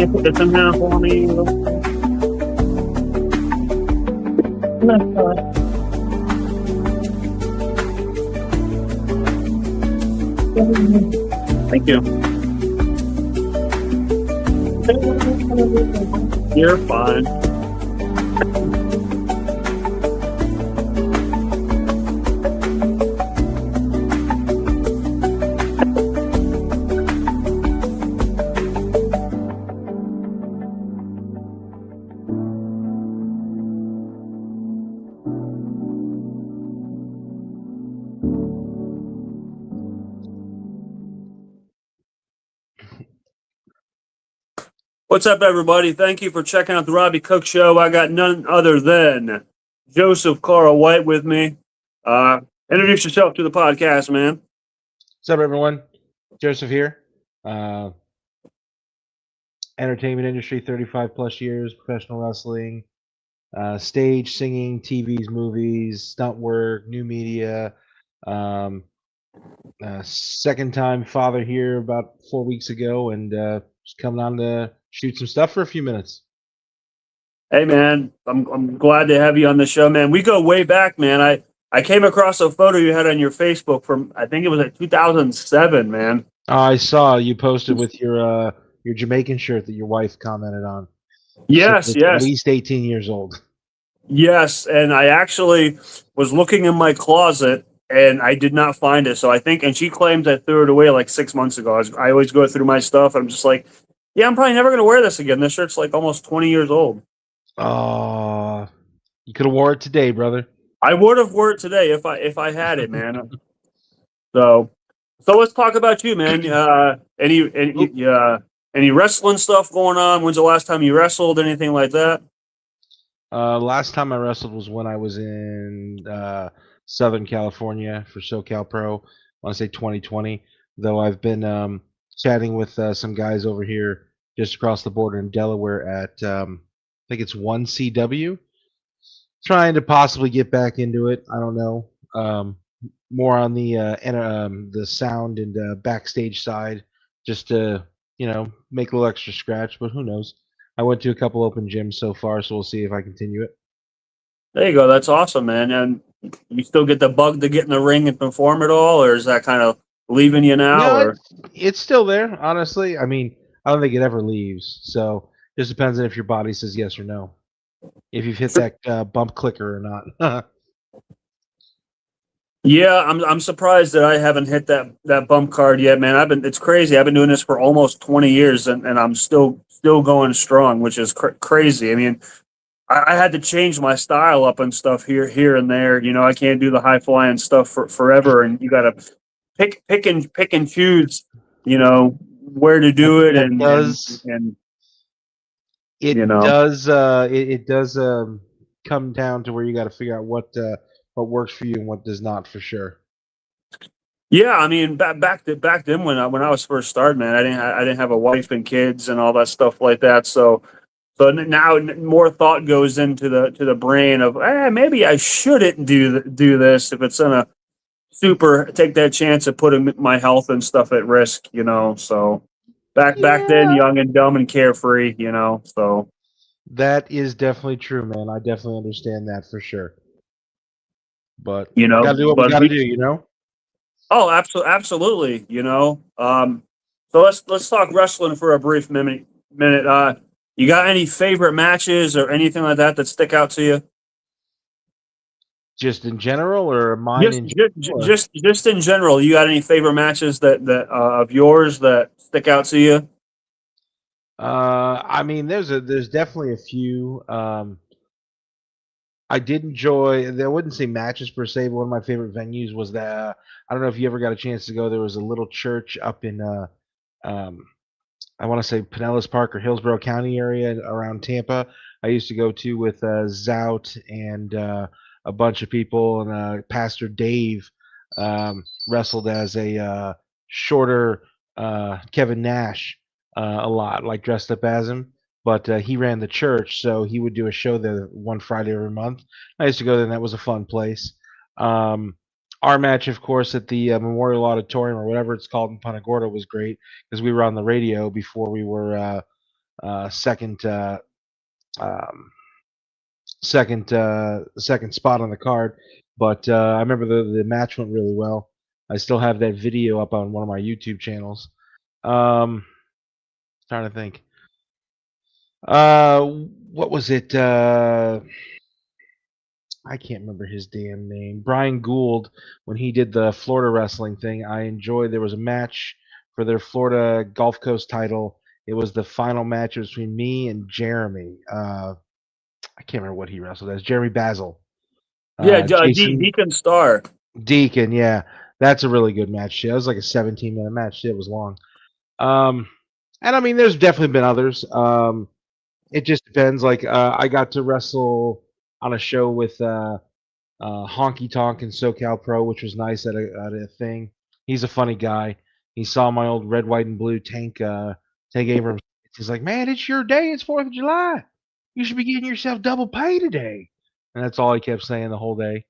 you put this in here for me? That's fine. Thank you. You're fine. What's up, everybody? Thank you for checking out the Robbie Cook Show. I got none other than Joseph Carl White with me. Introduce yourself to the podcast, man. What's up, everyone? Joseph here. Entertainment industry, 35 plus years, professional wrestling, stage, singing, TVs, movies, stunt work, new media. Second time father here about 4 weeks ago, and just coming on to shoot some stuff for a few minutes. Hey, man, I'm glad to have you on the show, man. We go way back, man. I came across a photo you had on your Facebook from, I think it was like 2007, man. I saw you posted with your Jamaican shirt that your wife commented on. Yes, so yes. At least 18 years old. Yes, and I actually was looking in my closet and I did not find it. So I think, and she claims I threw it away like 6 months ago. I always go through my stuff. I'm just like, yeah, I'm probably never going to wear this again. This shirt's like almost 20 years old. Oh, you could have wore it today, brother. I would have wore it today if I had it, man. So let's talk about you, man. Any wrestling stuff going on? When's the last time you wrestled? Anything like that? Last time I wrestled was when I was in Southern California for SoCal Pro. I want to say 2020. Though I've been chatting with some guys over here just across the border in Delaware at I think it's 1CW. Trying to possibly get back into it. I don't know. More on the sound and backstage side, just to make a little extra scratch. But who knows? I went to a couple open gyms so far, so we'll see if I continue it. There you go. That's awesome, man. And you still get the bug to get in the ring and perform at all, or is that kind of leaving you now? No, or it's still there. Honestly, I mean, I don't think it ever leaves. So just depends on if your body says yes or no. If you've hit that bump clicker or not. Yeah, I'm surprised that I haven't hit that bump card yet, man. It's crazy. I've been doing this for almost 20 years, and I'm still going strong, which is crazy. I mean, I had to change my style up and stuff here and there. You know, I can't do the high flying stuff for forever, and you got to pick and choose. You know where to do it, It does come down to where you got to figure out what works for you and what does not, for sure. Yeah, I mean, back then when I was first started, man, I didn't have a wife and kids and all that stuff like that. So now more thought goes into the brain of maybe I shouldn't do this if it's gonna take that chance of putting my health and stuff at risk. You know, so back then, young and dumb and carefree. You know, so that is definitely true, man. I definitely understand that for sure. But gotta do what we gotta do. You know. Oh, absolutely. You know, so let's talk wrestling for a brief minute. You got any favorite matches or anything like that stick out to you? Just in general, or mine Just, in general? Just in general. You got any favorite matches that of yours that stick out to you? I mean, there's definitely a few. I did enjoy. I wouldn't say matches per se, but one of my favorite venues was that. I don't know if you ever got a chance to go. There was a little church up in I want to say Pinellas Park or Hillsborough County area around Tampa. I used to go to with Zout and a bunch of people, and Pastor Dave wrestled as a shorter Kevin Nash a lot, like dressed up as him. But he ran the church, so he would do a show there one Friday every month. I used to go there, and that was a fun place. Our match, of course, at the Memorial Auditorium or whatever it's called in Punta Gorda was great because we were on the radio before we were second second spot on the card. But I remember the match went really well. I still have that video up on one of my YouTube channels. Trying to think. What was it? I can't remember his damn name. Brian Gould, when he did the Florida wrestling thing, I enjoyed. There was a match for their Florida Gulf Coast title. It was the final match between me and Jeremy. I can't remember what he wrestled as. Jeremy Basil. Yeah, Jason Deacon Star. Deacon. Yeah, that's a really good match. Yeah, it was like a 17-minute match. It was long. And I mean, there's definitely been others. It just depends. Like I got to wrestle on a show with Honky Tonk and SoCal Pro, which was nice at a thing. He's a funny guy. He saw my old red, white, and blue Tank Abrams. He's like, "Man, it's your day. It's 4th of July. You should be getting yourself double pay today." And that's all he kept saying the whole day.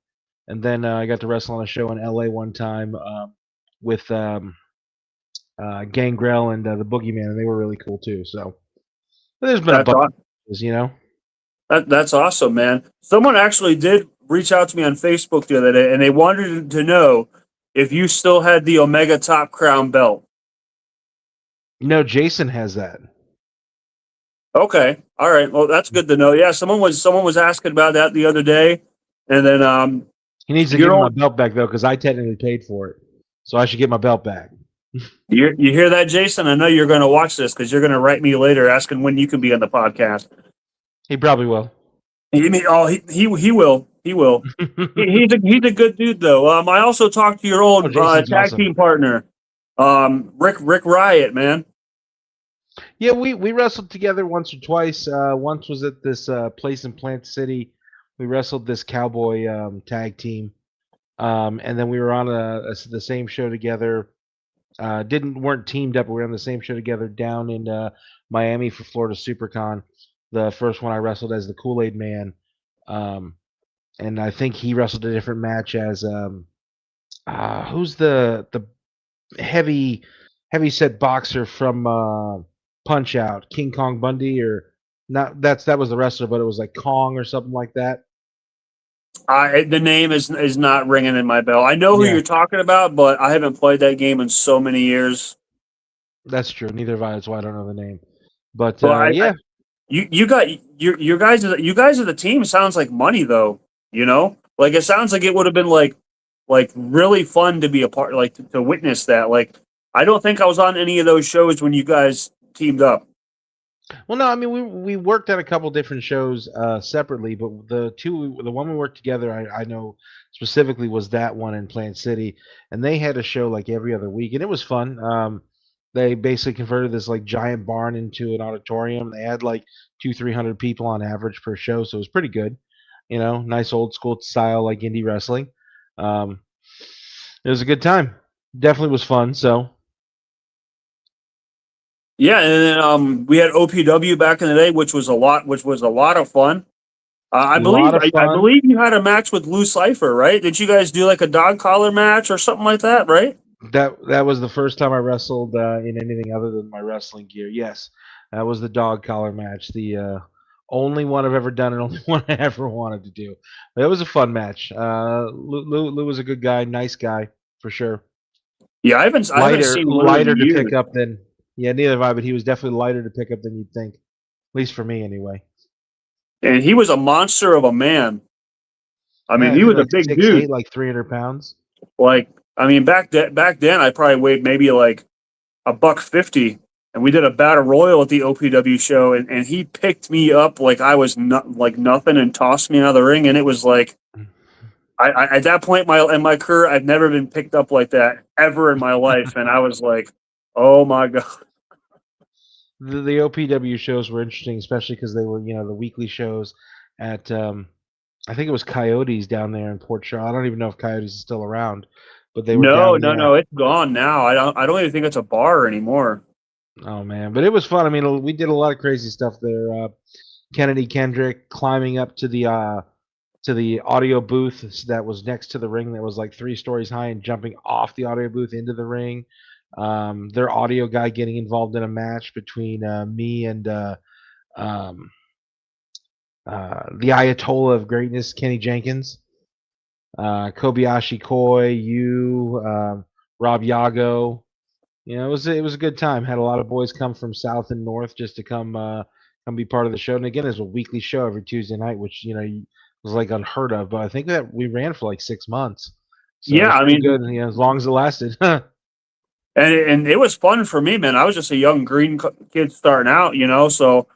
And then I got to wrestle on a show in LA one time with Gangrel and the Boogeyman, and they were really cool too. So there's been a That's bunch, awesome. you know. That's awesome, man. Someone actually did reach out to me on Facebook the other day, and they wanted to know if you still had the Omega Top Crown belt. No, Jason has that. Okay, all right. Well, that's good to know. Yeah, someone was asking about that the other day, and then He needs to give me my belt back though, because I technically paid for it, so I should get my belt back. you hear that, Jason? I know you're going to watch this because you're going to write me later asking when you can be on the podcast. He probably will. He will. He will. He's a good dude though. I also talked to your old tag awesome. team partner, Rick Riot, man. Yeah, we wrestled together once or twice. Once was at this place in Plant City. We wrestled this cowboy tag team, and then we were on the same show together. Weren't teamed up. We were on the same show together down in Miami for Florida SuperCon. The first one I wrestled as the Kool-Aid Man, and I think he wrestled a different match as who's the heavy set boxer from Punch Out, King Kong Bundy, or not? That was the wrestler, but it was like Kong or something like that. The name is not ringing in my bell. I know who you're talking about, but I haven't played that game in so many years. That's true. Neither have I. That's why I don't know the name. But yeah, you got your guys are the team. Sounds like money though. You know, like it sounds like it would have been like really fun to be a part, like to witness that. Like I don't think I was on any of those shows when you guys teamed up. Well, no, I mean we worked at a couple different shows separately, but the one we worked together, I know specifically was that one in Plant City, and they had a show like every other week, and it was fun. They basically converted this like giant barn into an auditorium. They had like 200-300 people on average per show, so it was pretty good. You know, nice old school style like indie wrestling. It was a good time. Definitely was fun. So. Yeah, and then we had OPW back in the day, which was a lot of fun. I believe you had a match with Lou Cipher, right? Did you guys do like a dog collar match or something like that, right? That was the first time I wrestled in anything other than my wrestling gear. Yes, that was the dog collar match. The only one I've ever done and only one I ever wanted to do. But it was a fun match. Lou was a good guy, nice guy for sure. Yeah, I haven't seen Lou lighter in to years. pick up than. Yeah, neither have I, but he was definitely lighter to pick up than you'd think. At least for me, anyway. And he was a monster of a man. I mean, he was like a big 6'8", dude. like 300 pounds. Like, I mean, back then, I probably weighed maybe like $150, and we did a battle royal at the OPW show, and he picked me up like I was like nothing and tossed me out of the ring, and it was like, I at that point in my career, I've never been picked up like that ever in my life, and I was like, oh my god. The OPW shows were interesting, especially because they were, the weekly shows at, I think it was Coyotes down there in Port Charlotte. I don't even know if Coyotes is still around, but they were down there. No, it's gone now. I don't even think it's a bar anymore. Oh man, but it was fun. I mean, we did a lot of crazy stuff there. Kennedy Kendrick climbing up to the audio booth that was next to the ring that was like 3 stories high and jumping off the audio booth into the ring. Their audio guy getting involved in a match between me and um, the Ayatollah of Greatness, Kenny Jenkins, Kobayashi Koi, you, Rob Yago. You know, it was a good time. Had a lot of boys come from south and north just to come be part of the show. And again, it's a weekly show every Tuesday night, which was like unheard of. But I think that we ran for like 6 months, so it Yeah, was I pretty mean, good. As long as it lasted. and it was fun for me, man. I was just a young green kid starting out, so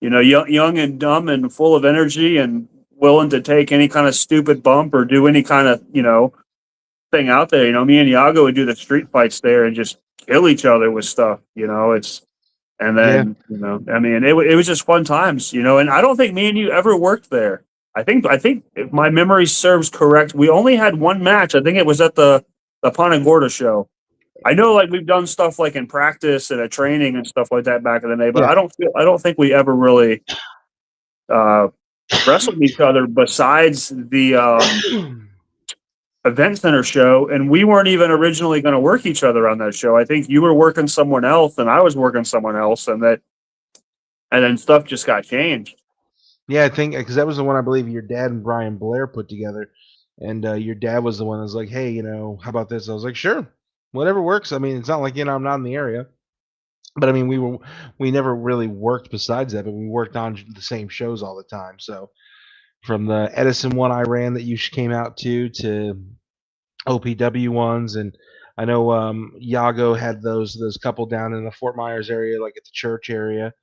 young and dumb and full of energy and willing to take any kind of stupid bump or do any kind of thing out there. Me and Yago would do the street fights there and just kill each other with stuff. It's and Yeah, then I mean, it was just fun times. And I don't think me and you ever worked there. I think if my memory serves correct, we only had one match. I think it was at the Punta Gorda show. I know, like we've done stuff like in practice and at training and stuff like that back in the day, but yeah. I don't think we ever really uh, wrestled each other besides the event center show, and we weren't even originally going to work each other on that show. I think you were working someone else, and I was working someone else, and then stuff just got changed. Yeah, I think because that was the one I believe your dad and Brian Blair put together, and your dad was the one that was like, "Hey, how about this?" I was like, "Sure, whatever works." I mean, it's not like I'm not in the area, but I mean, we never really worked besides that, but we worked on the same shows all the time. So from the Edison one I ran that you came out to OPW ones, and I know Yago had those couple down in the Fort Myers area, like at the church area.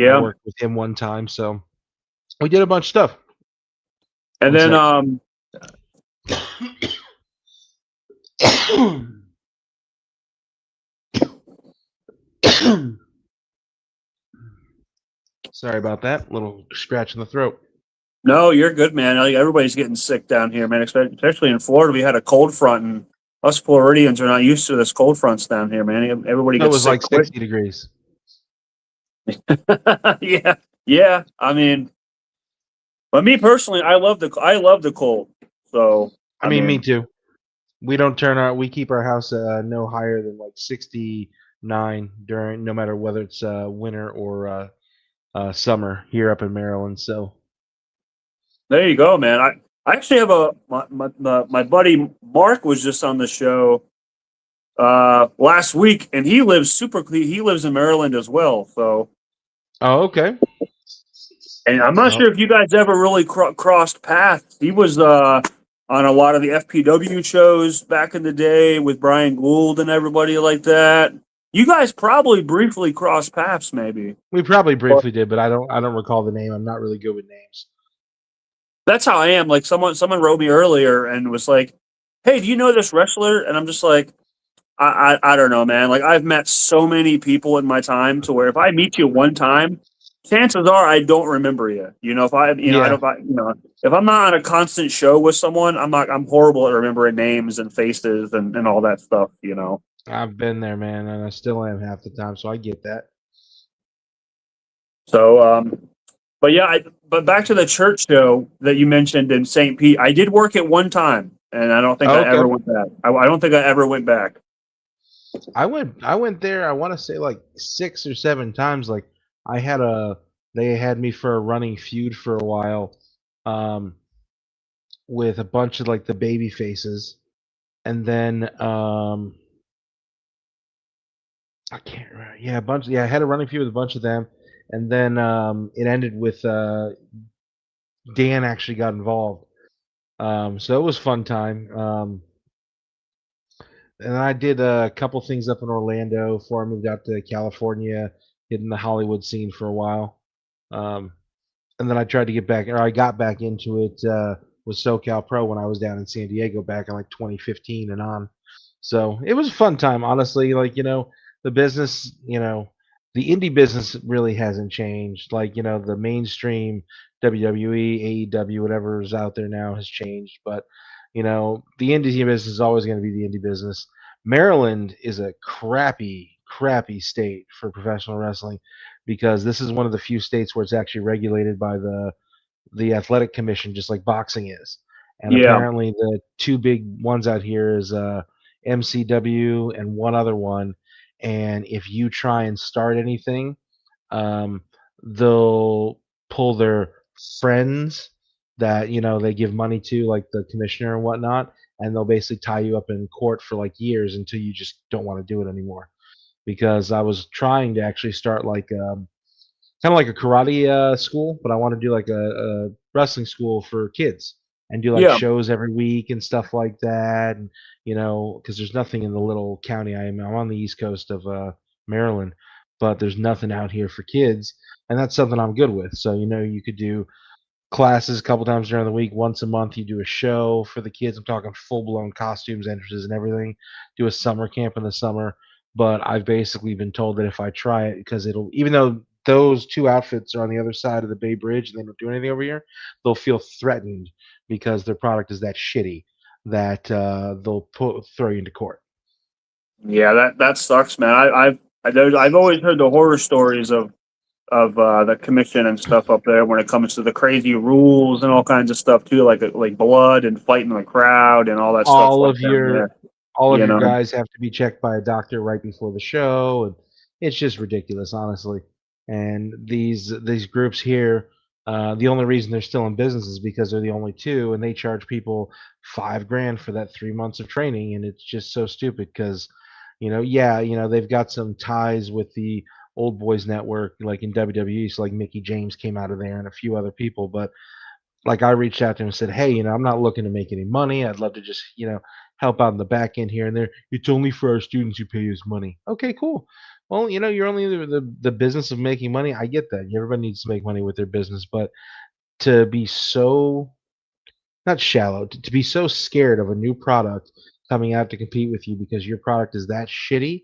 I Yeah, worked with him one time, so we did a bunch of stuff. and One then sec. Sorry about that. Little scratch in the throat. no, you're good, man. Like, everybody's getting sick down here, man. Especially in Florida, we had a cold front, and us Floridians are not used to this cold fronts down here, man. Everybody It gets was sick like quick. 60 degrees. Yeah, yeah. I mean, but me personally, I love the cold. So I I mean, me mean, too. We keep our house no higher than like 69 during, no matter whether it's winter or summer here up in Maryland. So, there you go, man. I actually have my buddy Mark was just on the show last week, and he lives in Maryland as well. So, oh, okay. and I'm not Well, sure if you guys ever really crossed paths. He was on a lot of the FPW shows back in the day with Brian Gould and everybody like that. You guys probably briefly crossed paths, maybe. we probably briefly did, but I don't recall the name. I'm not really good with names. That's how I am. Like someone wrote me earlier and was like, "Hey, do you know this wrestler?" And I'm just like, I don't know, man. Like I've met so many people in my time to where if I meet you one time, chances are I don't remember you. If I Yeah, don't, if I'm not on a constant show with someone, I'm horrible at remembering names and faces and all that stuff. I've been there, man, and I still am half the time, so I get that. So, but yeah, but back to the church show that you mentioned in St. Pete, I did work at one time, and I don't think Oh, I okay. ever went back. I don't think I ever went back. I went there, I want to say like 6 or 7 times. Like I had a they had me for a running feud for a while, um, with a bunch of like the baby faces, and then I can't remember. Yeah, a bunch. Yeah, I had a running feud with a bunch of them, and then it ended with Dan actually got involved. So it was fun time. And I did a couple things up in Orlando before I moved out to California, hitting the Hollywood scene for a while. Um, and then I tried to get back, or I got back into it with SoCal Pro when I was down in San Diego back in like 2015 and on. So it was a fun time, honestly. Like the business, the indie business really hasn't changed. Like the mainstream WWE, AEW, whatever is out there now has changed, but the indie business is always going to be the indie business. Maryland is a crappy state for professional wrestling because this is one of the few states where it's actually regulated by the athletic commission, just like boxing is. And Yeah, apparently, the two big ones out here is MCW and one other one. and if you try and start anything, um, they'll pull their friends that they give money to, like the commissioner and whatnot, and they'll basically tie you up in court for like years until you just don't want to do it anymore. Because I was trying to actually start like kind of like a karate school, but I want to do like a wrestling school for kids and do like Yeah. shows every week and stuff like that. And because there's nothing in the little county I am. I'm on the east coast of Maryland, but there's nothing out here for kids, and that's something I'm good with. So you could do classes a couple times during the week. Once a month, you do a show for the kids. I'm talking full blown costumes, entrances, and everything. Do a summer camp in the summer. But I've basically been told that if I try it, because it'll, even though those two outfits are on the other side of the Bay Bridge and they don't do anything over here, they'll feel threatened because their product is that shitty that they'll throw you into court. Yeah, that sucks, man. I've always heard the horror stories of the commission and stuff up there when it comes to the crazy rules and all kinds of stuff too, like blood and fighting the crowd and all that stuff all like of that. your Yeah, all of you your know. guys have to be checked by a doctor right before the show, and it's just ridiculous, honestly. And these groups here, the only reason they're still in business is because they're the only two, and they charge people 5 grand for that 3 months of training, and it's just so stupid because, yeah, they've got some ties with the old boys network, like in WWE, so like Mickey James came out of there and a few other people, but like I reached out to him and said, "Hey, I'm not looking to make any money. I'd love to just, help out in the back end here and there. It's only for our students who pay us money." Okay, cool. Well, you're only in the business of making money. I get that. Everybody needs to make money with their business, but to be so not shallow, to be so scared of a new product coming out to compete with you because your product is that shitty,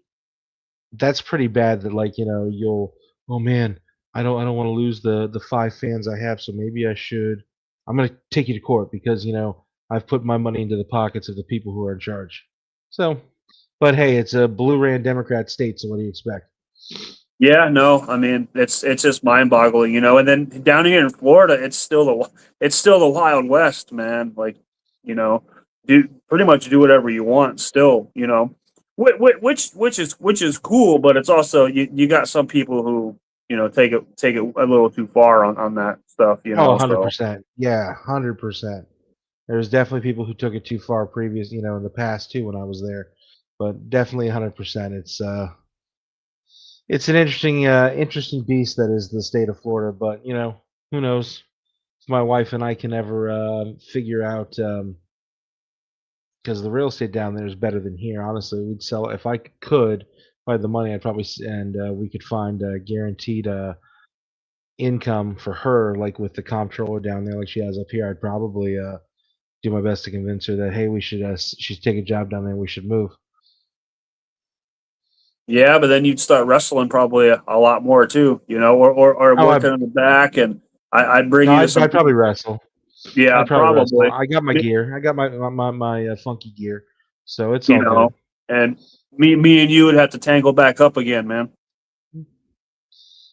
that's pretty bad that like, you'll, "Oh man, I don't wanna lose the 5 fans I have, so maybe I'm gonna take you to court because, I've put my money into the pockets of the people who are in charge." So, but hey, it's a blue ran Democrat state, so what do you expect? Yeah, no, I mean it's just mind boggling, you know. And then down here in Florida, it's still the Wild West, man. Like, you know, do pretty much do whatever you want still, you know. Which is cool, but it's also you got some people who take it a little too far on that stuff, you Oh, know. So 100%. Yeah, 100%. There's definitely people who took it too far previous, in the past too when I was there, but definitely 100%. It's an interesting beast that is the state of Florida, but who knows if my wife and I can ever figure out because the real estate down there is better than here. Honestly, we'd sell if I could find the money. I'd probably and we could find guaranteed income for her, like with the comptroller down there, like she has up here. I'd probably do my best to convince her that hey, we should she's take a job down there. We should move. yeah, but then you'd start wrestling probably a lot more too, you know, or Oh, I working on the back, and I'd bring no, you to I'd some. probably wrestle. Yeah, I'd probably wrestle. probably. I got my gear. I got my funky gear, so it's You all good. know, and me and you would have to tangle back up again, man.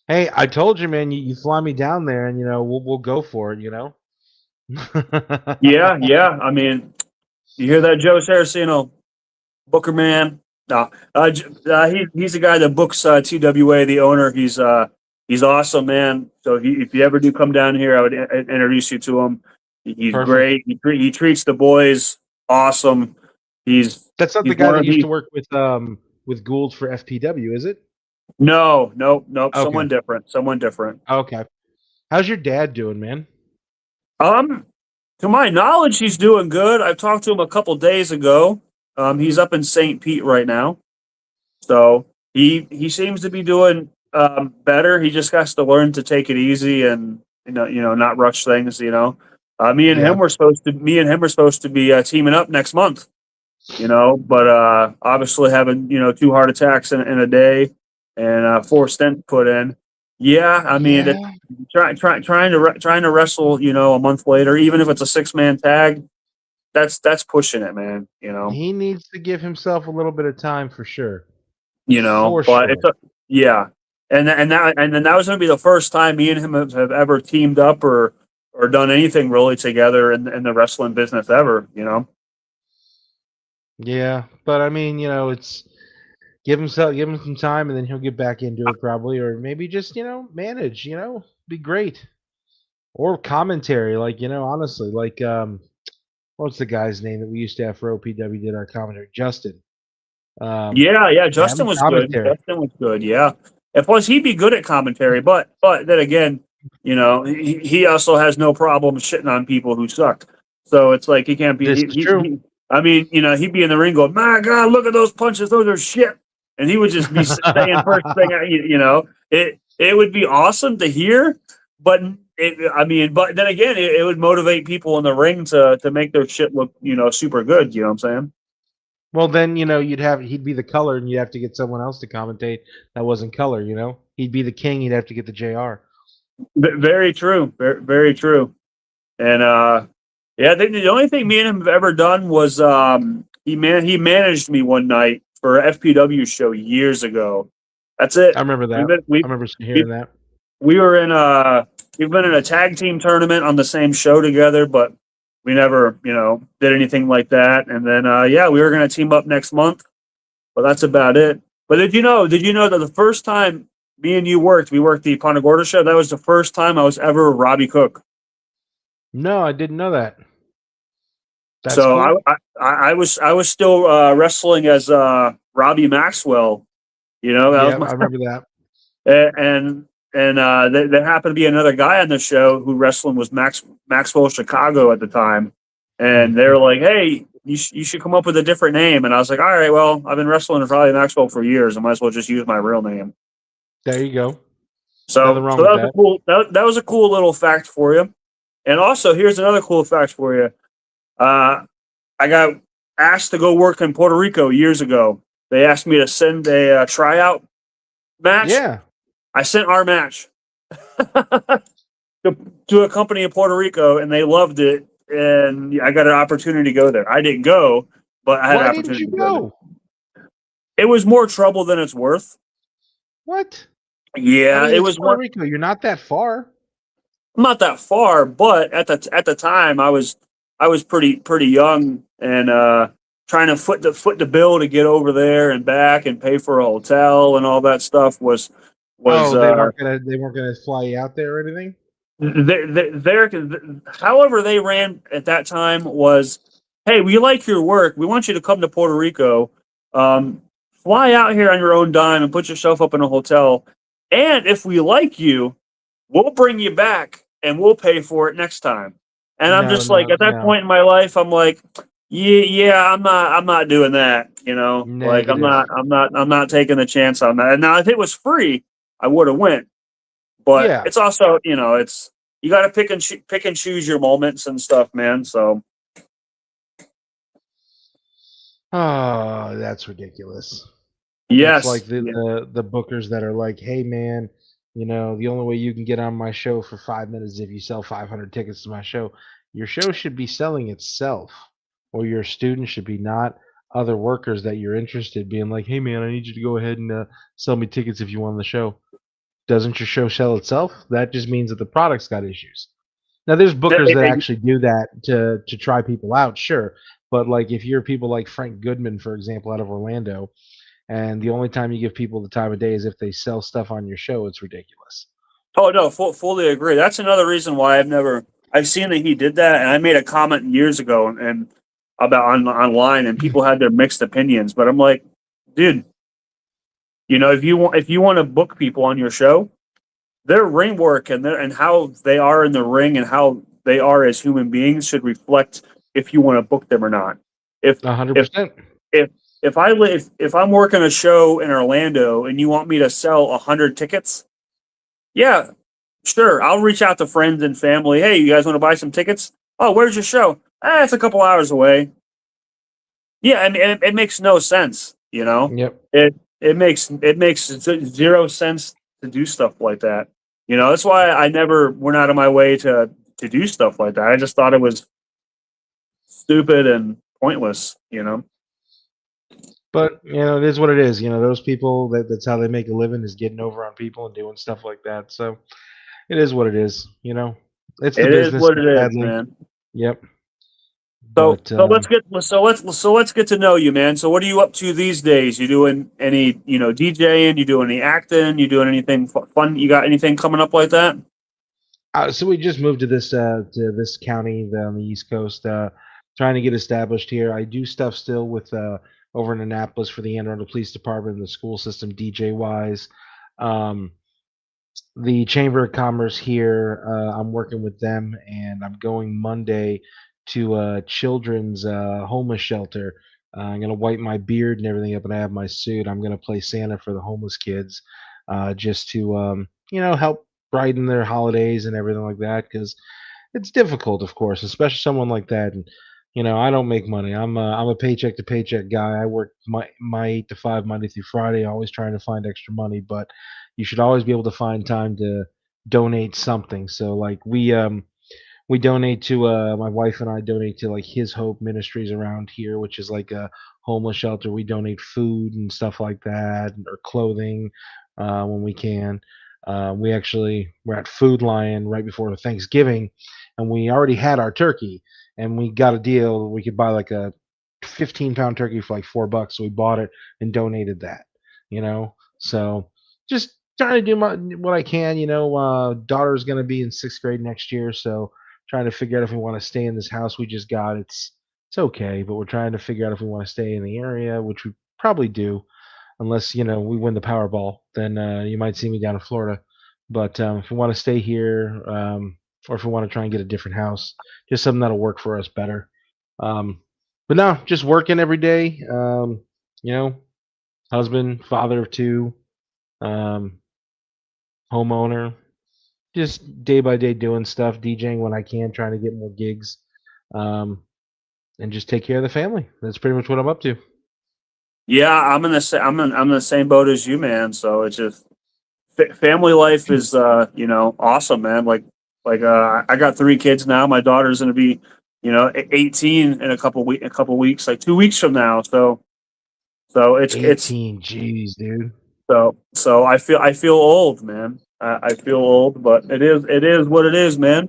Hey, I told you, man. You fly me down there, and we'll go for it. Yeah, yeah. I mean, you hear that, Joe Saraceno, Booker man? No, he's the guy that books TWA, the owner. He's awesome, man. So if you ever do come down here, I would introduce you to him. He's Perfect. great. He treats the boys awesome. That's not the He's guy one that of used the to work with Gould for FPW, is it? no, no, no. Okay. Someone different. Someone different. Okay. How's your dad doing, man? Um, to my knowledge, he's doing good. I talked to him a couple days ago. He's up in St. Pete right now, so he seems to be doing better. He just has to learn to take it easy and not rush things. You know, Yeah. me and him are supposed to be teaming up next month. You know, but obviously having 2 heart attacks in a day and 4 stents put in. Yeah, I mean, Yeah. trying to wrestle, a month later, even if it's a 6-man tag, that's pushing it, man. He needs to give himself a little bit of time for sure. For But sure. yeah, and then that was going to be the first time me and him have ever teamed up or done anything really together in the wrestling business ever. Yeah, but I mean, it's Give him some time, and then he'll get back into it probably, or maybe just manage. Be great. Or commentary, like honestly, like what's the guy's name that we used to have for OPW did our commentary? Justin. Yeah. Have Justin him was good. commentary. Justin was good. Yeah. And plus, he'd be good at commentary. But then again, he also has no problem shitting on people who suck. So it's like he can't be. This is true. I mean, he'd be in the ring going, "My God, look at those punches. Those are shit." And he would just be saying first thing. It would be awesome to hear, but but then again, it would motivate people in the ring to make their shit look super good. You know what I'm saying? Well, then he'd be the color, and you'd have to get someone else to commentate that wasn't color. He'd be the king. You'd have to get the JR. Very true. Very, very true. And yeah, the only thing me and him have ever done was he managed me one night for a FPW show years ago. That's it. I remember that. I remember we hearing that. we were in we've been in a tag team tournament on the same show together, but we never did anything like that. And then yeah, we were gonna team up next month, but that's about it. But did you know that the first time me and you we worked the Punta Gorda show. That was the first time I was ever Robbie Cook. No, I didn't know that. That's So cool. I was still wrestling as Robbie Maxwell. That was Yeah, my I remember that. and there happened to be another guy on the show who wrestling was Maxwell Chicago at the time, and they were like, "Hey, you should come up with a different name." And I was like, "All right, well, I've been wrestling as Robbie Maxwell for years. I might as well just use my real name." There you go. Nothing So wrong that with was a that. cool that was a cool little fact for you. And also, here's another cool fact for you. I got asked to go work in Puerto Rico years ago. They asked me to send a tryout match. Yeah. I sent our match to a company in Puerto Rico, and they loved it. And I got an opportunity to go there. I didn't go, but I had an Why didn't opportunity you to go there. go? It was more trouble than it's worth. What? I Yeah, mean, it it's was Puerto one. Rico. You're not that far. Not that far, but at the time I was pretty young and trying to foot the bill to get over there and back and pay for a hotel and all that stuff was Oh, they weren't gonna fly you out there or anything? their however they ran at that time was, hey, we like your work, we want you to come to Puerto Rico, um, fly out here on your own dime and put yourself up in a hotel, and if we like you, we'll bring you back and we'll pay for it next time. And I'm No, just like, no, at that no. point in my life, I'm like, yeah, I'm not doing that. Like Negative. I'm not taking the chance on that. And now if it was free, I would have went. But Yeah. it's also, it's you got to pick and choose your moments and stuff, man. So Oh, that's ridiculous. That's like yes, the, yeah. the bookers that are like, "Hey, man, the only way you can get on my show for 5 minutes is if you sell 500 tickets to my show." Your show should be selling itself, or your student should be, not other workers that you're interested being like, "Hey, man, I need you to go ahead and sell me tickets if you want the show." Doesn't your show sell itself? That just means that the product's got issues. Now, there's bookers that actually do that to try people out, sure. But like if you're people like Frank Goodman, for example, out of Orlando, and the only time you give people the time of day is if they sell stuff on your show, it's ridiculous. Oh no, fully agree. That's another reason why I've seen that he did that, and I made a comment years ago and about online, and people had their mixed opinions. But I'm like, dude, if you want to book people on your show, their ring work and how they are in the ring and how they are as human beings should reflect if you want to book them or not. If A hundred if percent. if if I'm working a show in Orlando and you want me to sell 100 tickets, yeah, sure. I'll reach out to friends and family. Hey, you guys want to buy some tickets? Oh, where's your show? It's a couple hours away. Yeah, I mean, it makes no sense. Yep. It makes zero sense to do stuff like that. That's why I never went out of my way to do stuff like that. I just thought it was stupid and pointless. But it is what it is. Those people that's how they make a living, is getting over on people and doing stuff like that. So it is what it is. It's the It is business, what it is, sadly. man. Yep. So But so let's get to know you, man. So what are you up to these days? You doing any DJing? You doing any acting? You doing anything fun? You got anything coming up like that? so we just moved to this county on the East Coast, trying to get established here. I do stuff still with over in Annapolis for the Anne Arundel Police Department and the school system DJ wise. Um, the Chamber of Commerce here, I'm working with them, and I'm going Monday to a children's homeless shelter. I'm gonna wipe my beard and everything up, and I have my suit. I'm gonna play Santa for the homeless kids, just to help brighten their holidays and everything like that. Because it's difficult, of course, especially someone like that. And I don't make money. I'm a paycheck to paycheck guy. I work my 8 to 5 Monday through Friday, always trying to find extra money. But you should always be able to find time to donate something. So like we donate to my wife and I donate to like His Hope Ministries around here, which is like a homeless shelter. We donate food and stuff like that, or clothing when we can. We're at Food Lion right before Thanksgiving, and we already had our turkey, and we got a deal. We could buy like a 15-pound turkey for like $4, so we bought it and donated that. So just trying to do what I can. Daughter's gonna be in 6th grade next year, so trying to figure out if we want to stay in this house we just got. It's okay, but we're trying to figure out if we want to stay in the area, which we probably do, unless we win the Powerball. Then you might see me down in Florida. But if we want to stay here, or if we want to try and get a different house, just something that'll work for us better. Um, but no, just working every day. You know, husband, father of two, um, homeowner, just day by day doing stuff, DJing when I can, trying to get more gigs, um, and just take care of the family. That's pretty much what I'm up to. Yeah, I'm in the same boat as you, man. So it's just family life is awesome, man. I got 3 kids now. My daughter's gonna be 18 in a couple weeks, like 2 weeks from now. So it's 18, jeez, dude. so I feel old, man. I feel old, but it is what it is, man.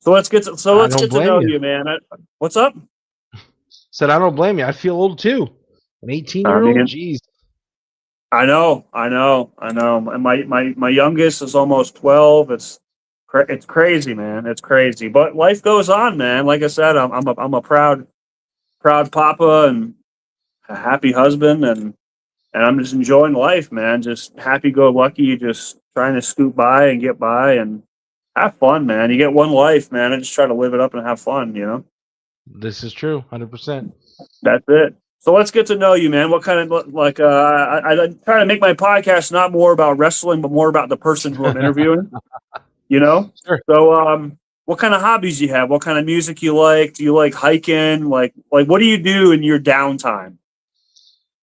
I Let's don't get to blame know you. you, man. What's up? Said I don't blame you. I feel old too. An 18 I year old, mean, jeez. I know. And my youngest is almost 12. It's crazy, man. It's crazy, but life goes on, man. Like I said, I'm a proud papa and a happy husband, and I'm just enjoying life, man. Just happy go lucky, just trying to scoot by and get by and have fun, man. You get one life, man. I just try to live it up and have fun. This is true, 100%. That's it. So let's get to know you, man. What kind of I try to make my podcast not more about wrestling, but more about the person who I'm interviewing. You know. Sure. So what kind of hobbies you have? What kind of music you like? Do you like hiking? Like what do you do in your downtime?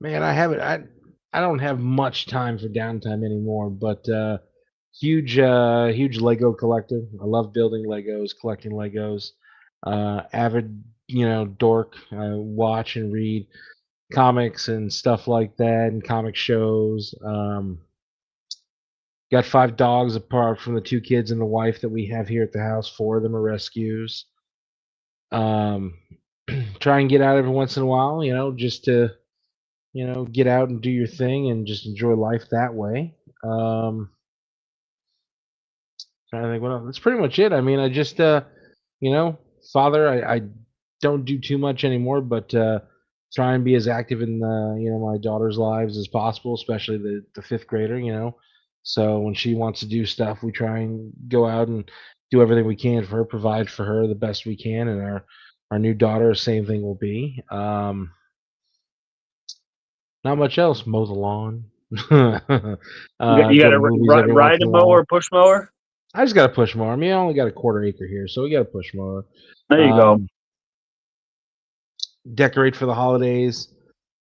Man, I don't have much time for downtime anymore, but huge Lego collector. I love building Legos, collecting Legos. Avid, dork. I watch and read comics and stuff like that, and comic shows. Got 5 dogs apart from the 2 kids and the wife that we have here at the house. 4 of them are rescues. Um, try and get out every once in a while, just to get out and do your thing and just enjoy life that way. Um, Trying to think what else. That's pretty much it. I mean, I just you know, father. I don't do too much anymore, but try and be as active in my daughter's lives as possible, especially the 5th grader. So when she wants to do stuff, we try and go out and do everything we can for her, provide for her the best we can, and our new daughter, same thing will be. Not much else. Mow the lawn. You got Go to a movies every once in riding a mower, while. push mower? I just got a push mower. I mean, I only got a quarter acre here, so we got a push mower. There you go. Um, Decorate for the holidays.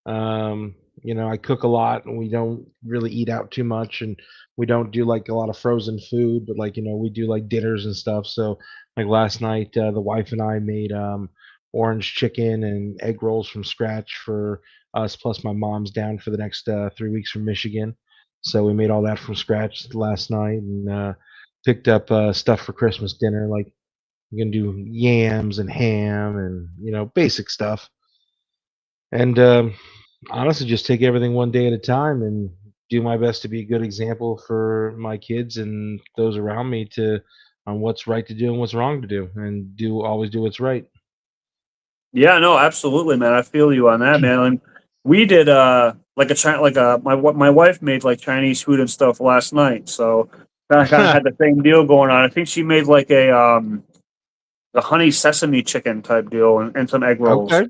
Um, I cook a lot, and we don't really eat out too much, and we don't do like a lot of frozen food, but like we do like dinners and stuff. So like last night, the wife and I made orange chicken and egg rolls from scratch for us. Plus, my mom's down for the next 3 weeks from Michigan, so we made all that from scratch last night, and picked up stuff for Christmas dinner like You can do yams and ham and basic stuff. And honestly, just take everything one day at a time and do my best to be a good example for my kids and those around me to on what's right to do and what's wrong to do, and always do what's right. Yeah, no, absolutely, man. I feel you on that, man. And we did like a my wife made like Chinese food and stuff last night, so kind of had the same deal going on. I think she made like a honey sesame chicken type deal and some egg rolls. Okay.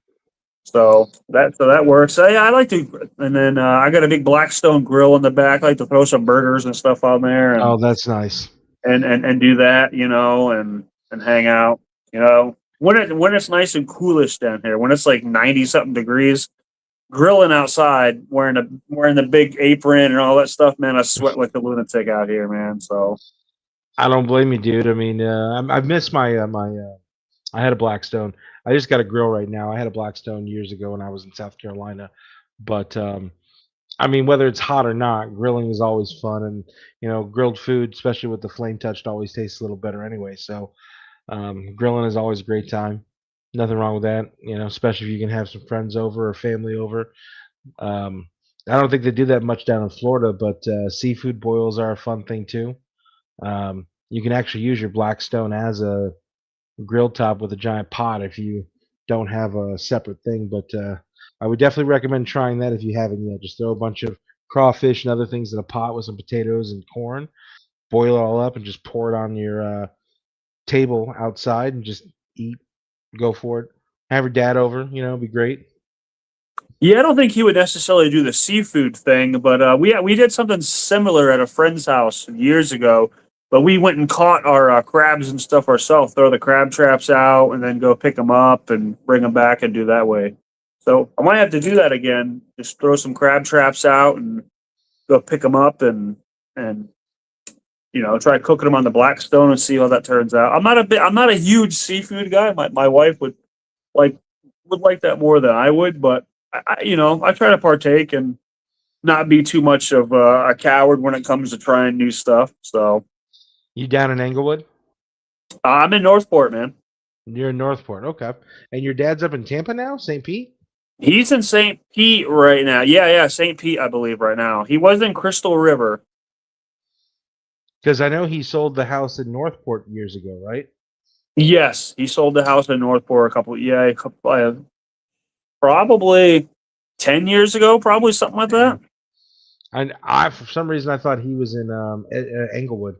So that works. So, yeah, I like to, and then I got a big Blackstone grill in the back. I like to throw some burgers and stuff on there, Oh, that's nice. and do that, and hang out, when it's nice and coolish down here, when it's like 90 something degrees, grilling outside, wearing the big apron and all that stuff, man. I sweat like a lunatic out here, man. So I don't blame you, dude. I mean, I miss I had a Blackstone. I just got a grill right now. I had a Blackstone years ago when I was in South Carolina, but I mean, whether it's hot or not, grilling is always fun, and grilled food, especially with the flame touched, always tastes a little better anyway. So, grilling is always a great time. Nothing wrong with that, especially if you can have some friends over or family over. Um, I don't think they do that much down in Florida, but seafood boils are a fun thing too. You can actually use your Blackstone as a grill top with a giant pot if you don't have a separate thing. But I would definitely recommend trying that if you haven't yet. Just throw a bunch of crawfish and other things in a pot with some potatoes and corn, boil it all up, and just pour it on your table outside and just eat. Go for it. Have your dad over. It'd be great. yeah, I don't think he would necessarily do the seafood thing, but we did something similar at a friend's house years ago. But we went and caught our crabs and stuff ourselves. Throw the crab traps out, and then go pick them up and bring them back and do that way. So I might have to do that again. Just throw some crab traps out and go pick them up and try cooking them on the Blackstone and see how that turns out. I'm not a huge seafood guy. My wife like would like that more than I would, but I try to partake and not be too much of a coward when it comes to trying new stuff. So You down in Englewood? I'm in Northport, man. You're in Northport. Okay. And your dad's up in Tampa now, St. Pete? He's in St. Pete right now. Yeah, St. Pete, I believe, right now. He was in Crystal River. Because I know he sold the house in Northport years ago, right? Yes, he sold the house in Northport probably 10 years ago, probably something like that. And for some reason, I thought he was in Englewood.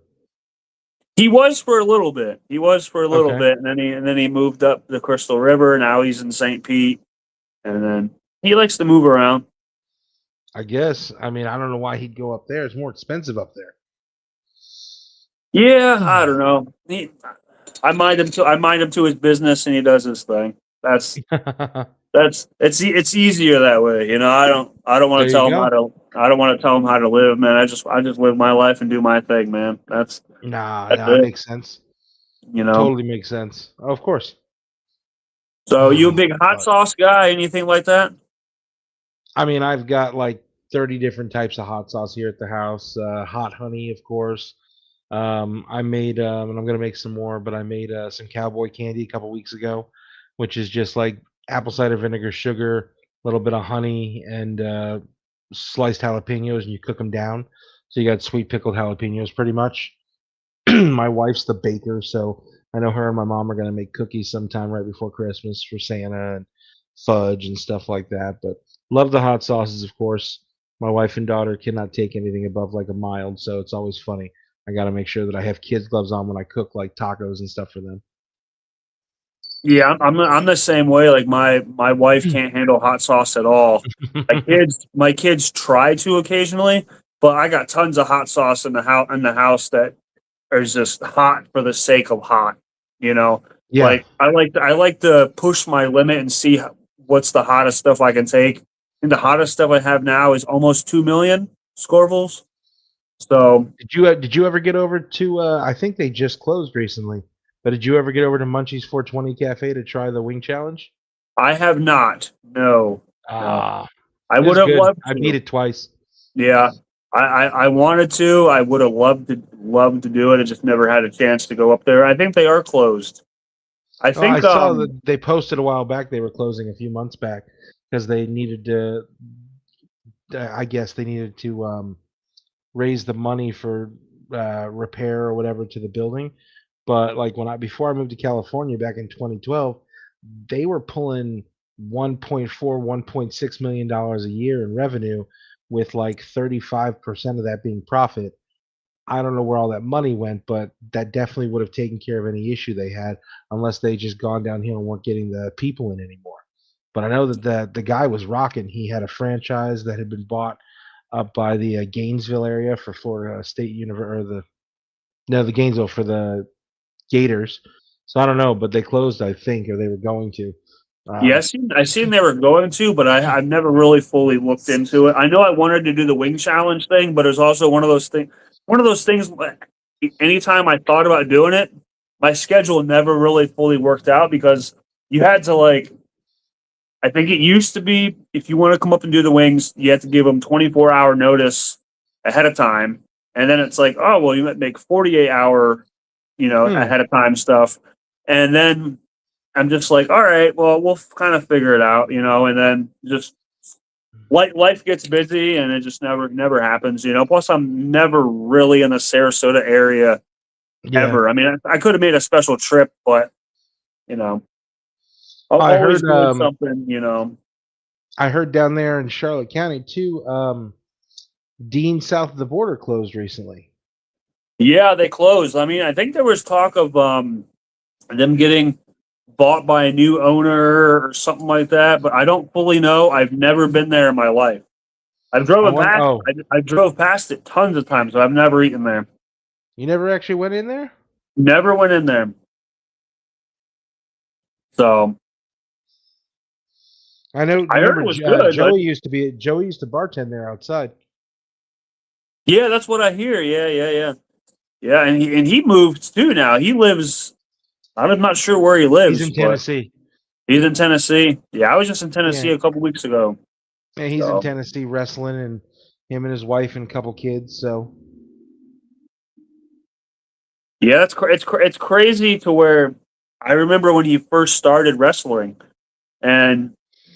He was for a little bit. He was for a little Okay. bit, and then he moved up the Crystal River. Now he's in St. Pete, and then he likes to move around. I guess. I mean, I don't know why he'd go up there. It's more expensive up there. Yeah, I don't know. I mind him to his business, and he does his thing. It's easier that way. I don't want There to you tell him go. I don't want to tell him how to live, man. I just live my life and do my thing, man. Nah, That's it it. makes sense. You know. Totally makes sense. Oh, of course. So you a big hot But sauce guy? Anything like that? I mean, I've got like 30 different types of hot sauce here at the house. Hot honey, of course. I made, and I'm gonna make some more, but I made some cowboy candy a couple weeks ago, which is just like apple cider vinegar, sugar, a little bit of honey, and sliced jalapenos, and you cook them down. So you got sweet pickled jalapenos, pretty much. My wife's the baker, so I know her and my mom are gonna make cookies sometime right before Christmas for Santa and fudge and stuff like that. But love the hot sauces, of course. My wife and daughter cannot take anything above like a mild, so it's always funny. I got to make sure that I have kids gloves on when I cook like tacos and stuff for them. Yeah, I'm the same way. Like my wife can't handle hot sauce at all. My kids try to occasionally, but I got tons of hot sauce in the house that is just hot for the sake of hot. You know, Yeah, like I like to push my limit and see what's the hottest stuff I can take. And the hottest stuff I have now is almost 2 million Scorvils. So did you ever get over to? I think they just closed recently, but did you ever get over to Munchie's 420 Cafe to try the wing challenge? I have not. No, no. Ah, I it would was have good. loved I beat to. it twice. Yeah, I wanted to. I would have loved to do it. I just never had a chance to go up there. I think they are closed. I Oh, I think saw that they posted a while back. They were closing a few months back because they needed to. I guess they needed to raise the money for repair or whatever to the building. But like before I moved to California back in 2012, they were pulling 1.4, 1.6 million dollars a year in revenue, with like 35% of that being profit. I don't know where all that money went, but that definitely would have taken care of any issue they had, unless they just gone downhill and weren't getting the people in anymore. But I know that the guy was rocking. He had a franchise that had been bought up by the Gainesville area for Florida State University, or the Gainesville for the Gators. So I don't know, but they closed, I think, or they were going to. yeah, Um, I seen they were going to, but I've never really fully looked into it. I know I wanted to do the wing challenge thing, but it's also one of those things. Anytime I thought about doing it, my schedule never really fully worked out because you had to like. I think it used to be if you want to come up and do the wings, you had to give them 24-hour notice ahead of time, and then it's like, oh well, you might make 48-hour, hmm, ahead of time stuff, and then I'm just like, all right, well, we'll kind of figure it out, and then just life gets busy and it just never happens. Plus, I'm never really in the Sarasota area yeah, ever. I mean, I could have made a special trip, but you know, I always heard. doing something. I heard down there in Charlotte County too. Dean, south of the border, closed recently. Yeah, they closed. I mean, I think there was talk of them getting bought by a new owner or something like that, but I don't fully know. I've never been there in my life. I've I driven want. past. Oh, I drove past it tons of times, but I've never eaten there. you never actually went in there? Never went in there. So I know. I heard Remember, it was good, but Joey used to bartend there outside. yeah, that's what I hear. Yeah. And he moved too now. He lives. I'm not sure where he He's lives, in but Tennessee. he's in Tennessee. Yeah, I was just in Tennessee Yeah, a couple weeks ago. yeah, he's in So Tennessee wrestling, and him and his wife and a couple kids. So yeah, it's crazy to where I remember when he first started wrestling, and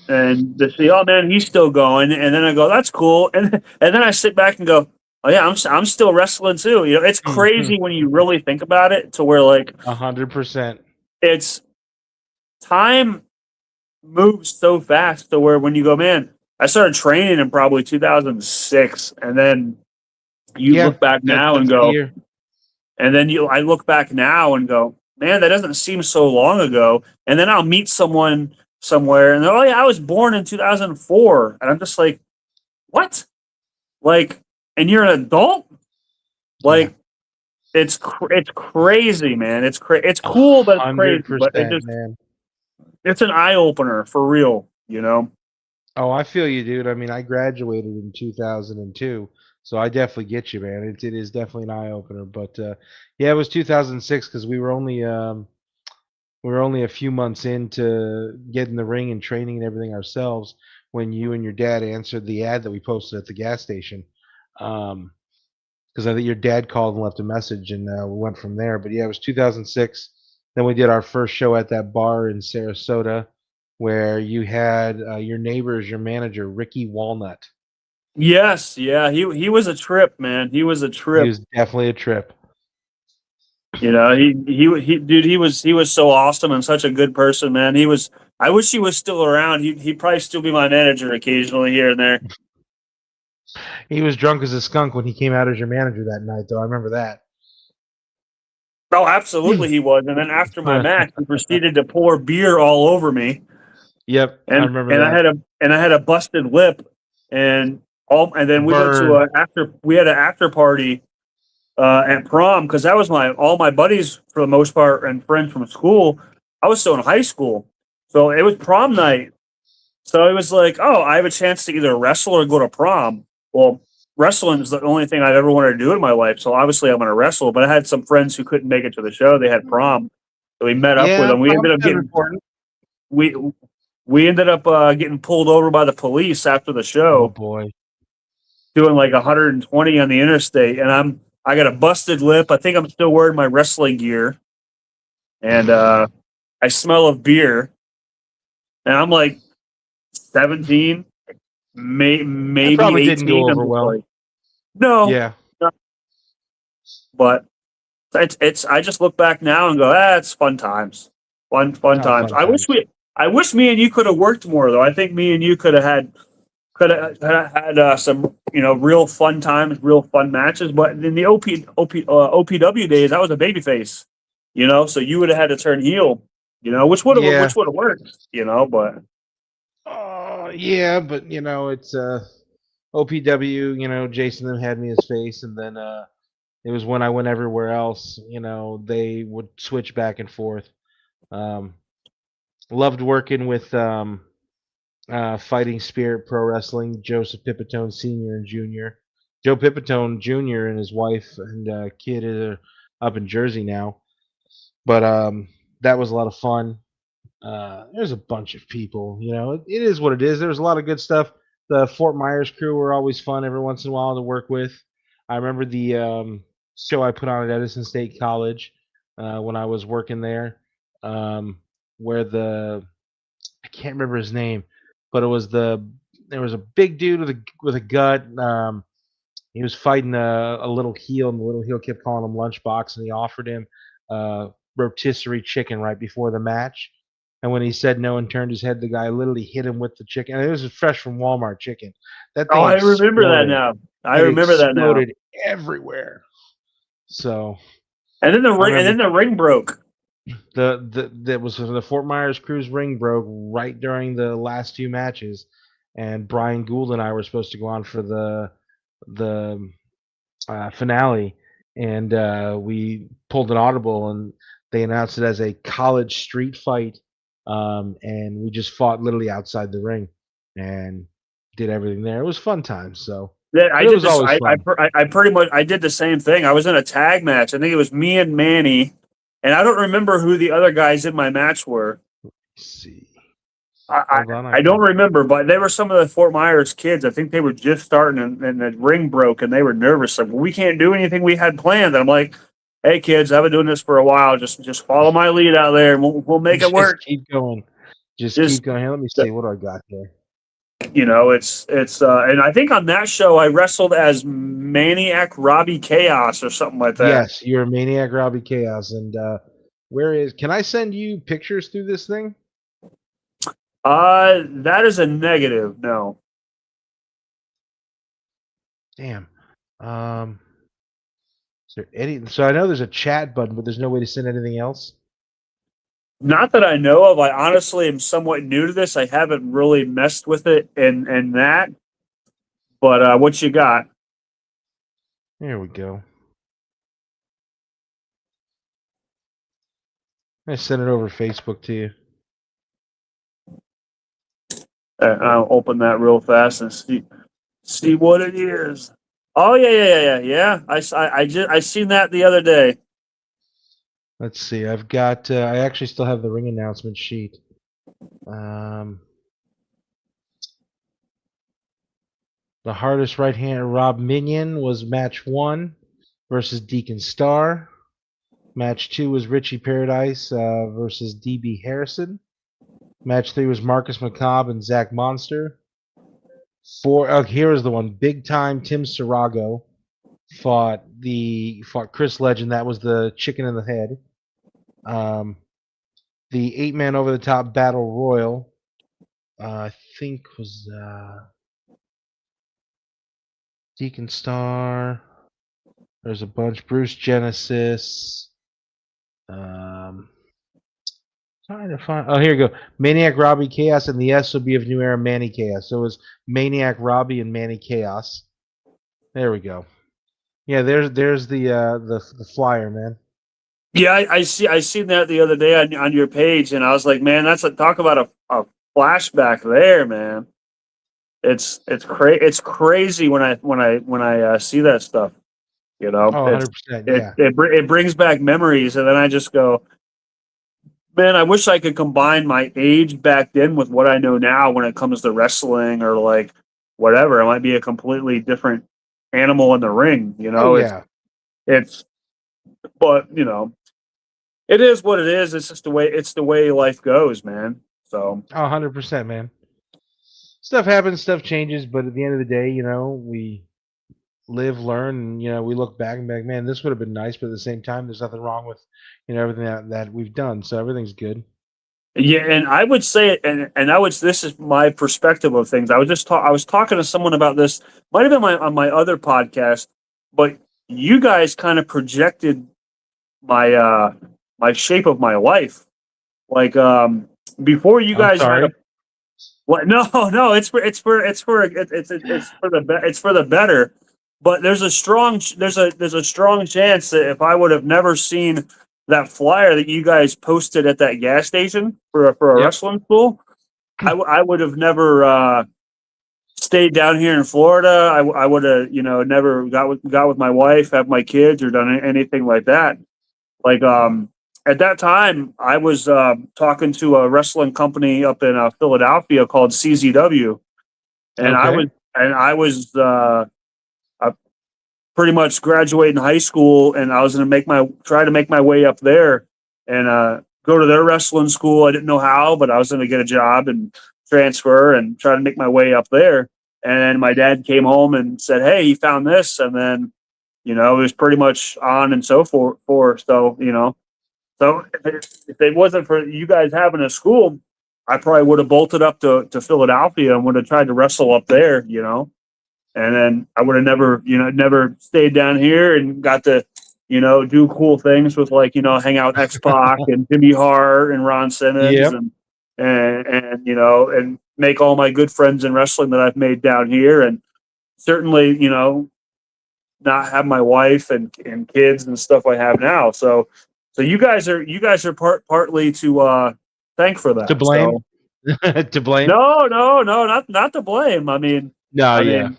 they say, "Oh man, he's still going," and then I go, "That's cool," and then I sit back and go, "Oh yeah, I'm still wrestling too." It's crazy when you really think about it, to where like 100%. it's time moves so fast to where when you go, man, I started training in probably 2006, and then you Yeah, look back now and that's the go, year. and then I look back now and go, man, that doesn't seem so long ago. And then I'll meet someone somewhere, and they're, oh yeah, I was born in 2004, and I'm just like, what? Like, and you're an adult? Yeah, Like, it's crazy, man. It's a cool, but it's hundred crazy. But percent, man. it's an eye opener for real. Oh, I feel you, dude. I mean, I graduated in 2002, so I definitely get you, man. It is definitely an eye opener. But yeah, it was 2006 because we were only a few months into getting the ring and training and everything ourselves when you and your dad answered the ad that we posted at the gas station. Because I think your dad called and left a message, and we went from there. But yeah, it was 2006. Then we did our first show at that bar in Sarasota, where you had your neighbor as your manager, Ricky Walnut. Yes, yeah, he was a trip, man. He was a He trip. was definitely a trip. Dude, he was so awesome and such a good person, man. He was. I wish he was still around. He'd probably still be my manager occasionally here and there. He was drunk as a skunk when he came out as your manager that night, though. I remember that. Oh, absolutely, he was. And then after my match, he proceeded to pour beer all over me, Yep, I and remember and I that. had a busted lip, and then we went to Burn. a after we had an after party at prom because that was my all my buddies for the most part and friends from school. I was still in high school, so it was prom night. So it was like, oh, I have a chance to either wrestle or go to prom. Well, wrestling is the only thing I've ever wanted to do in my life. So obviously I'm going to wrestle. But I had some friends who couldn't make it to the show. They had prom. So we met up with Yeah, them. prom's kind of important. We we ended up getting pulled over by the police after the Oh show, boy. doing like 120 on the interstate. And I got a busted lip. I think I'm still wearing my wrestling gear. And I smell of beer, and I'm like 17, That maybe probably didn't go 18. I'm over just well. like, no, Yeah. no. But it's. I just look back now and go, it's fun times, fun Oh, times. fun times. I wish me and you could have worked more though. I think me and you could have had some real fun times, real fun matches. But in the OPW days, I was a babyface, so you would have had to turn heel, Yeah. which would have worked, but Yeah, but it's OPW. Jason them had me as face, and then it was when I went everywhere else. They would switch back and forth. Um, Loved working with Fighting Spirit Pro Wrestling, Joseph Pipitone Sr. and Jr. Joe Pipitone Jr. and his wife and kid are up in Jersey now. But that was a lot of fun. There's a bunch of people. It is what it is. There's a lot of good stuff. The Fort Myers crew were always fun every once in a while to work with. I remember the show I put on at Edison State College when I was working there, where I can't remember his name, but there was a big dude with a gut. He was fighting a little heel, and the little heel kept calling him Lunchbox, and he offered him rotisserie chicken right before the match. And when he said no and turned his head, the guy literally hit him with the chicken. And it was fresh from Walmart chicken. That thing I remember that exploded. now. I It remember that now. exploded everywhere. So And then I remember the ring broke. the Fort Myers Crew's ring broke right during the last few matches, and Brian Gould and I were supposed to go on for the finale, and we pulled an audible, and they announced it as a college street fight, and we just fought literally outside the ring and did everything there. It was fun times. So, Yeah, I but it did was this. always fun. I pretty much I did the same thing. I was in a tag match. I think it was me and Manny, and I don't remember who the other guys in my match were. Let's see. I, Hold on, I don't remember, but they were some of the Fort Myers kids. I think they were just starting, and the ring broke, and they were nervous. Like, we can't do anything we had planned. And I'm like, hey, kids, I've been doing this for a while. Just follow my lead out there, and we'll make it work. Just keep going. Just Just keep going. Here, let me see what I got here. it's and I think on that show I wrestled as Maniac Robbie Chaos or something like that. Yes, you're a Maniac Robbie Chaos. And can I send you pictures through this thing? That is a negative. No. Damn. Is there any? So I know there's a chat button, but there's no way to send anything else. Not that I know of. I honestly am somewhat new to this. I haven't really messed with it and that. But what you got? There we go. I sent it over Facebook to you. I'll open that real fast and see what it is. Oh yeah. I seen that the other day. Let's see. I've got. I actually still have the ring announcement sheet. The hardest right hand Rob Minion was match 1 versus Deacon Starr. Match 2 was Richie Paradise versus DB Harrison. Match 3 was Marcus McCobb and Zach Monster. Here is the one. Big time Tim Sarago fought Chris Legend. That was the chicken in the head. The 8-man over the top battle royal, I think was Deacon Star. There's a bunch. Bruce Genesis. Trying to find. Oh, here you go. Maniac Robbie Chaos, and the S will be of New Era Manny Chaos. So it was Maniac Robbie and Manny Chaos. There we go. Yeah, there's the flyer, man. Yeah, I seen that the other day on your page, and I was like, man, talk about a flashback there, man. It's crazy when I see that stuff. Oh, 100%. Yeah. It brings back memories, and then I just go, man, I wish I could combine my age back then with what I know now when it comes to wrestling or like whatever. I might be a completely different animal in the ring, Oh yeah. But It is what it is. It's just the way life goes, man. So 100%, man. Stuff happens, stuff changes, but at the end of the day, we live, learn, and we look back and be like, man, this would have been nice, but at the same time, there's nothing wrong with everything that we've done, so everything's good. yeah, and I would say, and I would. This is my perspective of things. I was talking to someone about this. Might have been on my other podcast, but you guys kind of projected my shape of my life. Like before you I'm guys had a sorry. what? No, no, it's for the better. But there's a strong chance that if I would have never seen that flyer that you guys posted at that gas station for a Yep. wrestling school, I would have never stayed down here in Florida. I would have never got with my wife, have my kids, or done anything like that. Like at that time, I was talking to a wrestling company up in Philadelphia called CZW, and Okay. I was pretty much graduating high school, and I was going to try to make my way up there and go to their wrestling school. I didn't know how, but I was going to get a job and transfer and try to make my way up there. And then my dad came home and said, "Hey, he found this," and then it was pretty much on and so forth. So so if it wasn't for you guys having a school, I probably would have bolted up to Philadelphia and would have tried to wrestle up there. And then I would have never stayed down here and got to, do cool things with hang out with X Pac and Jimmy Hart and Ron Simmons Yep. and make all my good friends in wrestling that I've made down here, and certainly, not have my wife and kids and stuff I have now. So you guys are partly to thank for To that. blame. So To blame. no, not to blame. No, I yeah. mean,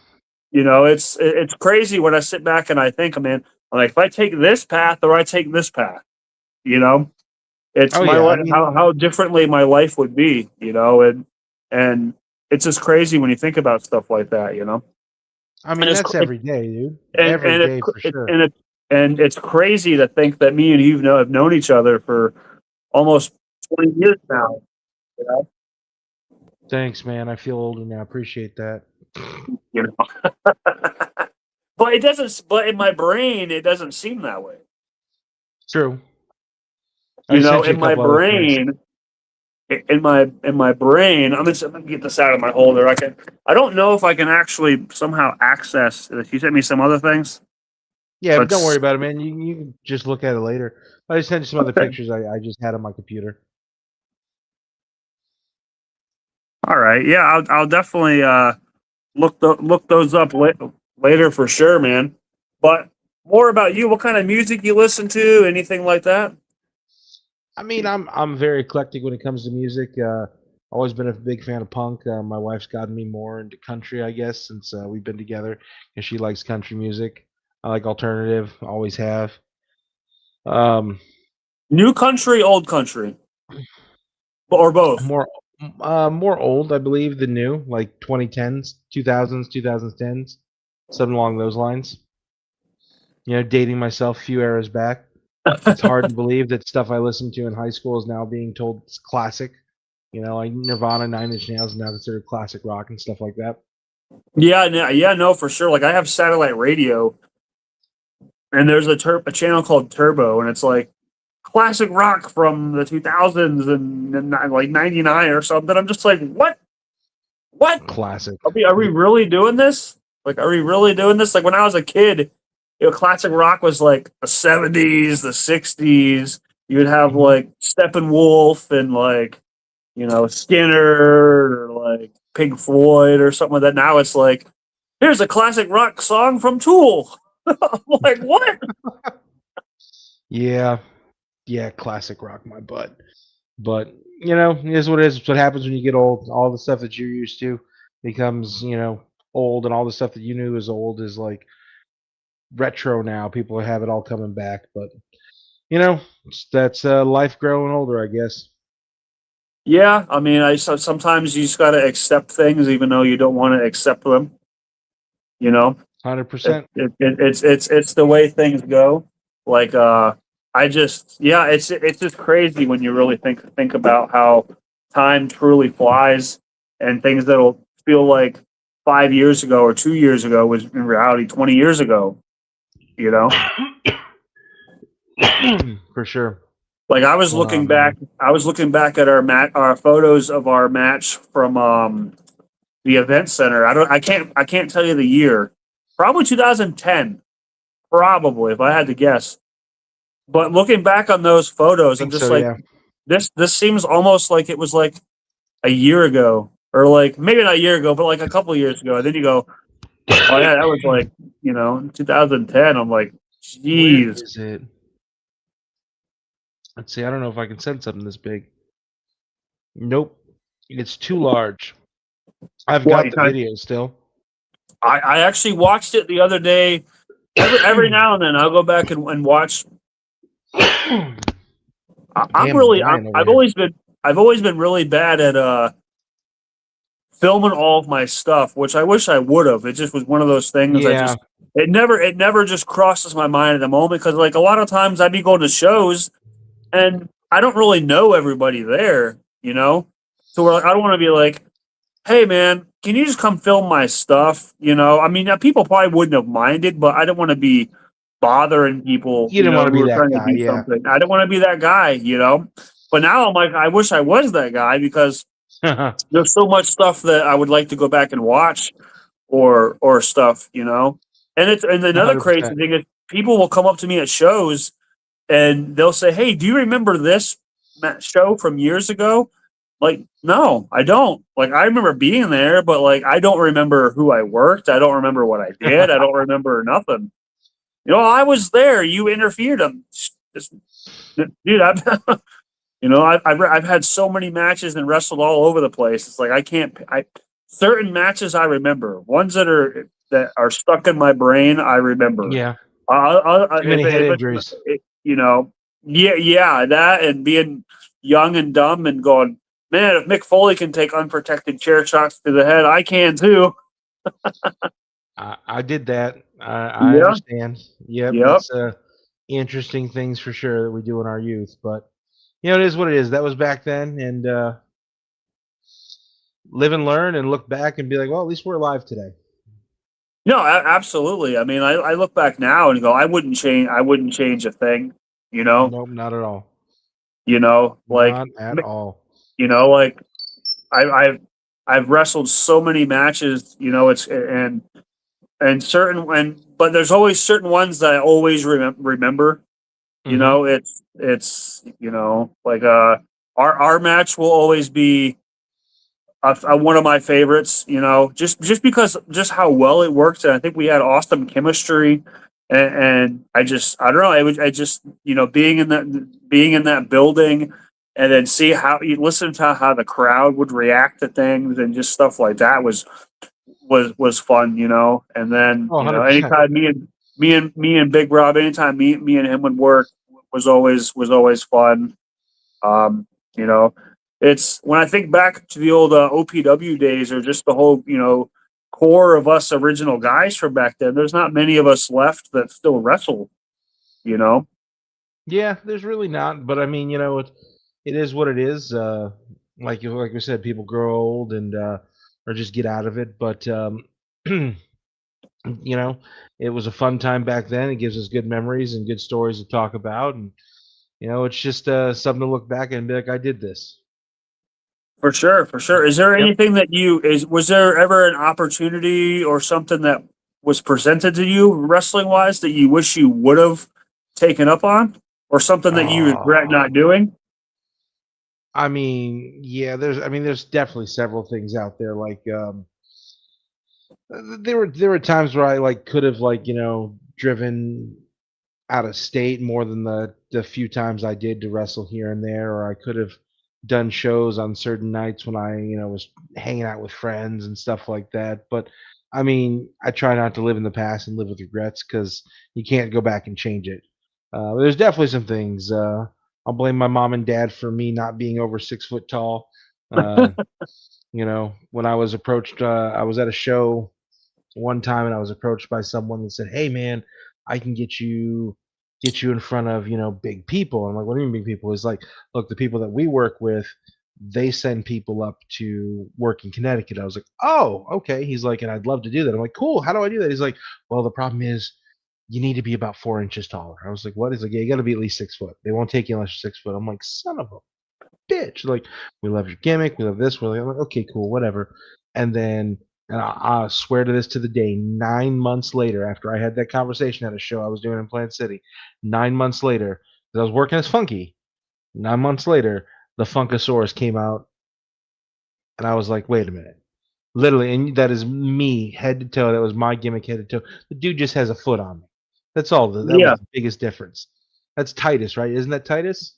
it's crazy when I sit back and I think, man, I'm like, if I take this path or I take this path, you know, it's Oh my yeah. I life, mean, how differently my life would be, and it's just crazy when you think about stuff like that. And it's that's cr- every day, dude. Every and day for sure. it's crazy to think that me and you have known each other for almost 20 years now. You know, Thanks, man. I feel older now. Appreciate that. you know. But it doesn't. But in my brain, it doesn't seem that way. True. I sent you a In my couple other things. brain, I'm gonna get this out of my holder. I don't know if I can actually somehow access this. You sent me some other things. Yeah, but don't worry Let's. about it, man. You can just look at it later. I just sent you some other Okay. pictures I just had on my computer. All right. Yeah, I'll definitely look those up later for sure, man. But more about you. What kind of music you listen to? Anything like that? I'm very eclectic when it comes to music. Always been a big fan of punk. My wife's gotten me more into country, I guess, since we've been together, and she likes country music. I like alternative, always have. Um, New country, old country, or both? more, more old, I believe, than new, like 2010s, 2000s, 2010s, something along those lines. Dating myself a few eras back. It's hard to believe that stuff I listened to in high school is now being told it's classic. Like Nirvana, Nine Inch Nails is now considered classic rock and stuff like that. Yeah, yeah, no, for sure. Like I have satellite radio, and there's a channel called Turbo, and it's like classic rock from the 2000s and like 99 or something. I'm just like, what? What? Classic. Are we really doing this? Like, are we really doing this? Like when I was a kid, classic rock was like the 70s, the 60s. You would have Mhm. like Steppenwolf and like, Skinner or like Pink Floyd or something like that. Now it's like, here's a classic rock song from Tool. I'm like, what? Yeah, yeah, classic rock my butt. But it is what it is. It's what happens when you get old. All the stuff that you're used to becomes old, and all the stuff that you knew is old is like retro now. People have it all coming back, but that's life growing older, I guess. Yeah, sometimes you just got to accept things even though you don't want to accept them. You know, Hundred percent. it's the way things go. Like it's just crazy when you really think about how time truly flies, and things that'll feel like 5 years ago or 2 years ago was in reality 20 years ago. You know, For sure. like Man. I was looking back at our photos of our match from the event center. I can't tell you the year. Probably 2010. Probably, if I had to guess. But looking back on those I photos, I'm think just so, like, yeah. this seems almost like it was like a year ago, or like maybe not a year ago, but like a couple of years ago. And then you go, oh yeah, that was like 2010. I'm like, Where geez, is it? Let's see. I don't know if I can send something this big. Nope. It's too large. I've what? got You the kind video still. I actually watched it the other day. Every now and then I'll go back and watch. Damn, I'm I'm really dying over here. I've always been really bad at filming all of my stuff, which I wish I would have. It just was one of those things. Yeah. It never just crosses my mind at the moment, because like a lot of times I'd be going to shows and I don't really know everybody there, you know. So we're like, I don't want to be like, hey man, can you just come film my stuff? You know, I mean, people probably wouldn't have minded, but I don't want to be bothering people, You didn't want to who be are that trying to guy, do yeah. something. I don't want to be that guy, you know. But now I'm like, I wish I was that guy, because there's so much stuff that I would like to go back and watch, or stuff, you know. And another crazy 100%. thing is people will come up to me at shows and they'll say, "Hey, do you remember this show from years ago?" Like, no, I don't. Like, I remember being there, but like, I don't remember who I worked. I don't remember what I did. I don't remember nothing. I was there. You interfered. Just, dude. I've had so many matches and wrestled all over the place. It's like I can't. I certain matches I remember. Ones that are stuck in my brain, I remember. Yeah. Too If many head if injuries. yeah, that, and being young and dumb and going, man, if Mick Foley can take unprotected chair shots to the head, I can too. I did that. I Yeah, understand. Yep, yep, it's interesting things for sure that we do in our youth, but it is what it is. That was back then, and live and learn, and look back and be like, well, at least we're alive today. no, absolutely. I mean, I look back now and go, I wouldn't change a thing. You know, Nope, not at all. like Not at all. like I, I've wrestled so many matches. It's and certain but there's always certain ones that I always remember. Hmm. It's like our match will always be one of my favorites. Just because just how well it worked, and I think we had awesome chemistry. And I don't know. I just being in that building, and then see how you listen to how the crowd would react to things, and just stuff like that was fun. And then Oh, 100%. anytime me and Big Rob, anytime me and him would work, was always fun. Um, you know, it's when I think back to the old OPW days, or just the whole core of us original guys from back then. There's not many of us left that still wrestle. You know, Yeah, there's really not, but I mean, it is what it is. Like we said, people grow old and or just get out of it. But you know, it was a fun time back then. It gives us good memories and good stories to talk about, and it's just something to look back and be like, I did this. for sure, for sure. Is there Yep. anything that was there ever an opportunity or something that was presented to you wrestling wise that you wish you would have taken up on, or something that you regret Oh, not doing? I mean, yeah. There's definitely several things out there. Like, there were times where I like could have like driven out of state more than the few times I did to wrestle here and there, or I could have done shows on certain nights when I was hanging out with friends and stuff like that. But I mean, I try not to live in the past and live with regrets because you can't go back and change it. There's definitely some things. I'll blame my mom and dad for me not being over 6 foot tall. Uh, when I was approached, I was at a show one time and I was approached by someone that said, "Hey, man, I can get you get you in front of, big people. I'm like, what do you mean big people? It's like, look, the people that we work with, they send people up to work in Connecticut. I was like, oh, okay. He's like, and I'd love to do that. I'm like, cool. How do I do that? He's like, well, the problem is you need to be about 4 inches taller. I was like, what? He's like, yeah, you got to be at least 6 foot. They won't take you unless you're 6 foot. I'm like, son of a bitch. Like, we love your gimmick. We love this. I'm like, okay, cool, whatever. And then, and I swear to this to the day, 9 months later, after I had that conversation at a show I was doing in Plant City, 9 months later, 'cause I was working as Funky. 9 months later, the Funkasaurus came out, and I was like, wait a minute. Literally, and that is me head to toe. That was my gimmick head to toe. The dude just has a foot on me. That's all. That was Yeah. the biggest difference. That's Titus, right? Isn't that Titus?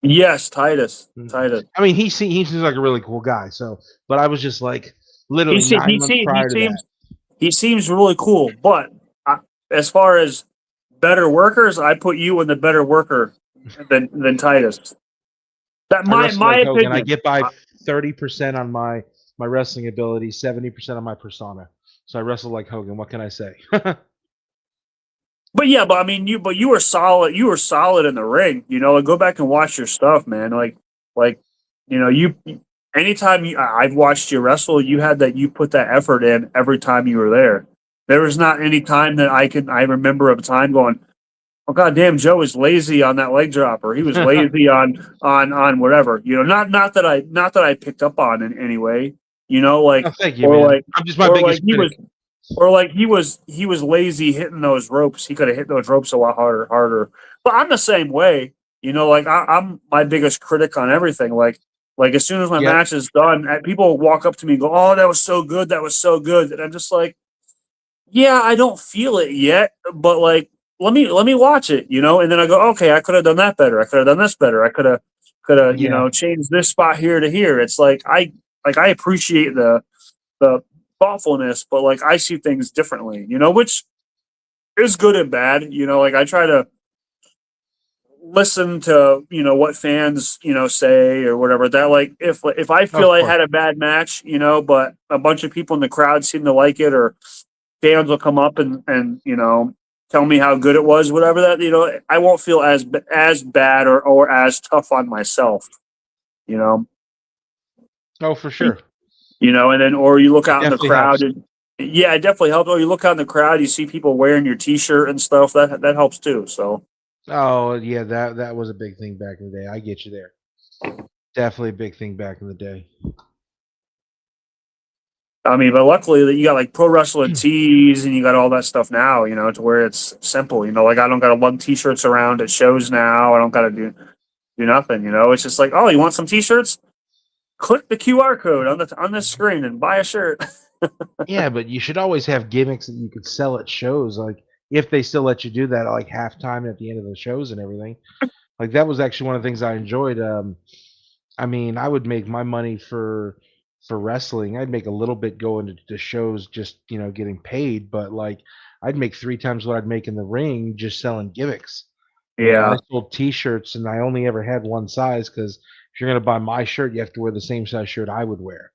Yes, Titus. Mm. Titus. I mean, he seems like a really cool guy. So, but I was just like, He literally se- 9 months prior to that. he seems really cool. But as far as better workers, I put you in the better worker than Titus. That I wrestle my like Hogan. I opinion. get by 30% on my wrestling ability, 70% on my persona. So I wrestle like Hogan. What can I say? But yeah, but I mean, you were solid. You were solid in the ring. Like, go back and watch your stuff, man. Like, you. Anytime I've watched you wrestle, you had that. You put that effort in every time you were there. There was not any time that I remember of a time going, oh god damn, Joe was lazy on that leg drop, or he was lazy on whatever. Not that I picked up on in any way. Like, Oh, thank you, or man. like I'm just my or like biggest he critic. was or like he was lazy hitting those ropes. He could have hit those ropes a lot harder. But I'm the same way. Like, I'm my biggest critic on everything. Like as soon as my Yep. match is done, people walk up to me and go, "Oh, that was so good. That was so good." And I'm just like, "Yeah, I don't feel it yet, but like let me watch it." And then I go, "Okay, I could have done that better. I could have done this better. I could have Yeah. changed this spot here to here." It's like I appreciate the thoughtfulness, but like I see things differently, which is good and bad. Like, I try to listen to what fans say or whatever. That, like, if I feel Of I course. had a bad match, but a bunch of people in the crowd seem to like it, or fans will come up and tell me how good it was, whatever, that I won't feel as bad or as tough on myself. You know, Oh, for sure. and then, or you look It out in the definitely crowd, helps. and yeah, it definitely helps. Or you look out in the crowd, you see people wearing your T-shirt and stuff. That helps too. So, Oh, yeah, that was a big thing back in the day. I get you there. Definitely a big thing back in the day. I mean, but luckily that you got like pro wrestling tees and you got all that stuff now. To where it's simple. Like, I don't got to lug T-shirts around at shows now. I don't got to do nothing. It's just like, oh, you want some T-shirts? Click the QR code on this screen and buy a shirt. Yeah, but you should always have gimmicks that you could sell at shows, like if they still let you do that, like halftime at the end of the shows and everything. Like that was actually one of the things I enjoyed. I mean, I would make my money for wrestling. I'd make a little bit going to shows, just getting paid, but like I'd make 3 times what I'd make in the ring just selling gimmicks. I Yeah, sold T-shirts, and I only ever had one size because if you're gonna buy my shirt, you have to wear the same size shirt I would wear.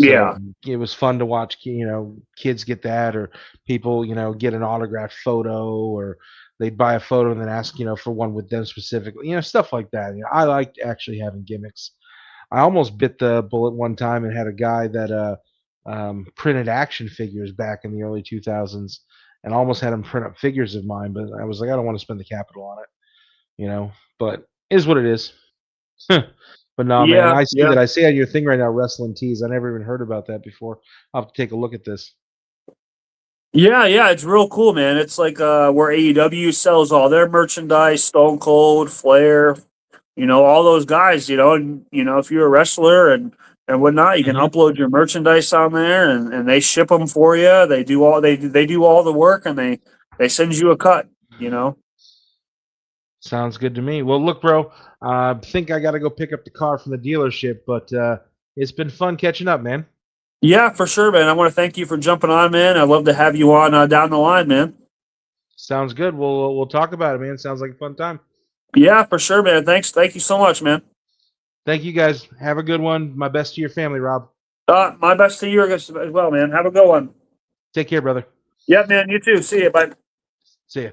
So yeah, it was fun to watch, kids get that, or people, get an autographed photo, or they'd buy a photo and then ask, for one with them specifically, stuff like that. I liked actually having gimmicks. I almost bit the bullet one time and had a guy that printed action figures back in the early 2000s, and almost had him print up figures of mine, but I was like, I don't want to spend the capital on it, but it is what it is. But no, man, yeah, I see yeah. that. I see on your thing right now, wrestling tees. I never even heard about that before. I'll have to take a look at this. Yeah, yeah, it's real cool, man. It's like where AEW sells all their merchandise, Stone Cold, Flair, all those guys, and if you're a wrestler and whatnot, you can Mhm. upload your merchandise on there, and they ship them for you. They do all the work, and they send you a cut. Sounds good to me. Well, look, bro, I think I got to go pick up the car from the dealership, but it's been fun catching up, man. Yeah, for sure, man. I want to thank you for jumping on, man. I'd love to have you on down the line, man. Sounds good. We'll talk about it, man. Sounds like a fun time. Yeah, for sure, man. Thank you so much, man. Thank you, guys. Have a good one. My best to your family, Rob. My best to you as well, man. Have a good one. Take care, brother. Yep, man. You too. See you. Bye. See ya.